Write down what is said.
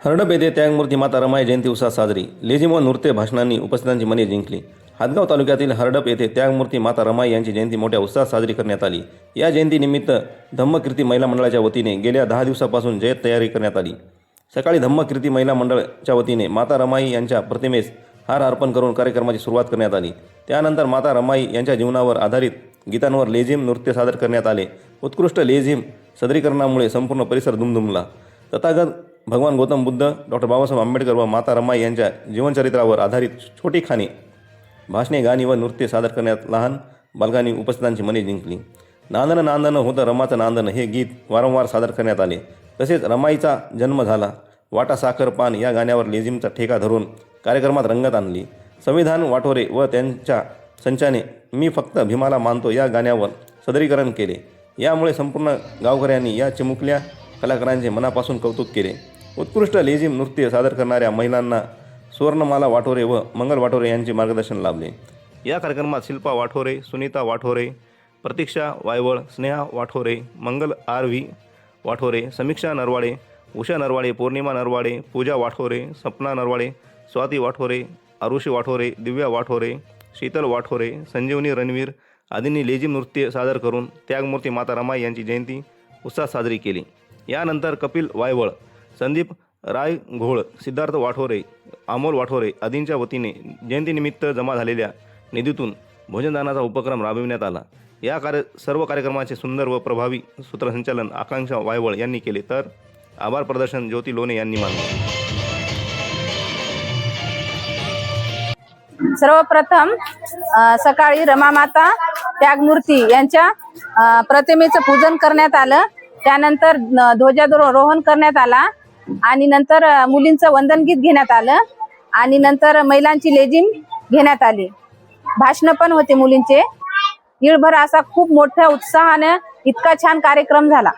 हर्डप येथे त्यागमूर्ती माता रमाई जयंती उत्साहात साजरी. लेझिम व नृत्य भाषणांनी उपस्थितांची मने जिंकली. हातगाव तालुक्यातील हर्डप येथे त्यागमूर्ती माता रमाई यांची जयंती मोठ्या उत्साहात साजरी करण्यात आली. या जयंतीनिमित्त धम्मकीर्ती महिला मंडळाच्या वतीने गेल्या 10 दिवसापासून जय्यत तयारी करण्यात आली. सकाळी धम्मकीर्ती महिला मंडळाच्या वतीने माता रमाई यांच्या प्रतिमेस हार अर्पण करून कार्यक्रमाची सुरुवात करण्यात आली. त्यानंतर माता रमाई यांच्या जीवनावर आधारित गीतांवर लेझिम नृत्य सादर करण्यात आले. उत्कृष्ट लेझिम सादरीकरणामुळे संपूर्ण परिसर दुमदुमला. तथागत भगवान गौतम बुद्ध, डॉक्टर बाबासाहेब आंबेडकर व माता रमाई यांच्या जीवनचरित्रावर आधारित छोटी खाणी, भाषणे, गाणी व नृत्य सादर करण्यात लहान बालकांनी उपस्थितांची मने जिंकली. नांदन नांदन होतं रमाचं नांदन हे गीत वारंवार सादर करण्यात आले. तसेच रमाईचा जन्म झाला, वाटा साखर पान या गाण्यावर लेझिमचा ठेका धरून कार्यक्रमात रंगत आणली. संविधान वाठोरे व त्यांच्या संचाने मी फक्त भीमाला मानतो या गाण्यावर सादरीकरण केले. यामुळे संपूर्ण गावकऱ्यांनी या चिमुकल्या कलाकारांचे मनापासून कौतुक केले. उत्कृष्ट लेझिम नृत्य सादर करणाऱ्या महिलांना सुवर्णमाला वाठोरे व मंगल वाठोरे यांचे मार्गदर्शन लाभले. या कार्यक्रमात शिल्पा वाठोरे, सुनीता वाठोरे, प्रतीक्षा वायवळ, स्नेहा वाठोरे, मंगल आर.व्ही. वाठोरे, समीक्षा नरवाडे, उषा नरवाडे, पौर्णिमा नरवाडे, पूजा वाठोरे, सपना नरवाडे, स्वाती वाठोरे, आरुषी वाठोरे, दिव्या वाठोरे, शीतल वाठोरे, संजीवनी रणवीर आदींनी लेझिम नृत्य सादर करून त्यागमूर्ती माता रमाई यांची जयंती उत्साहात साजरी केली. यानंतर कपिल वायवळ, संदीप रायघोळ, सिद्धार्थ वाठोरे, अमोल वाठोरे आदींच्या वतीने जयंतीनिमित्त जमा झालेल्या निधीतून भोजनदानाचा उपक्रम राबविण्यात आला. या सर्व कार्यक्रमाचे सुंदर व प्रभावी सूत्रसंचालन आकांक्षा वायवळ यांनी केले, तर आभार प्रदर्शन ज्योती लोणे यांनी मानले. सर्वप्रथम सकाळी रमामाता त्यागमूर्ती यांच्या प्रतिमेचं पूजन करण्यात आलं. त्यानंतर ध्वजारोहण करण्यात आला आणि नंतर मुलींचं वंदनगीत घेण्यात आलं आणि नंतर महिलांची लेझिम घेण्यात आली. भाषण पण होते मुलींचे. ईळभर असा खूप मोठ्या उत्साहाने इतका छान कार्यक्रम झाला.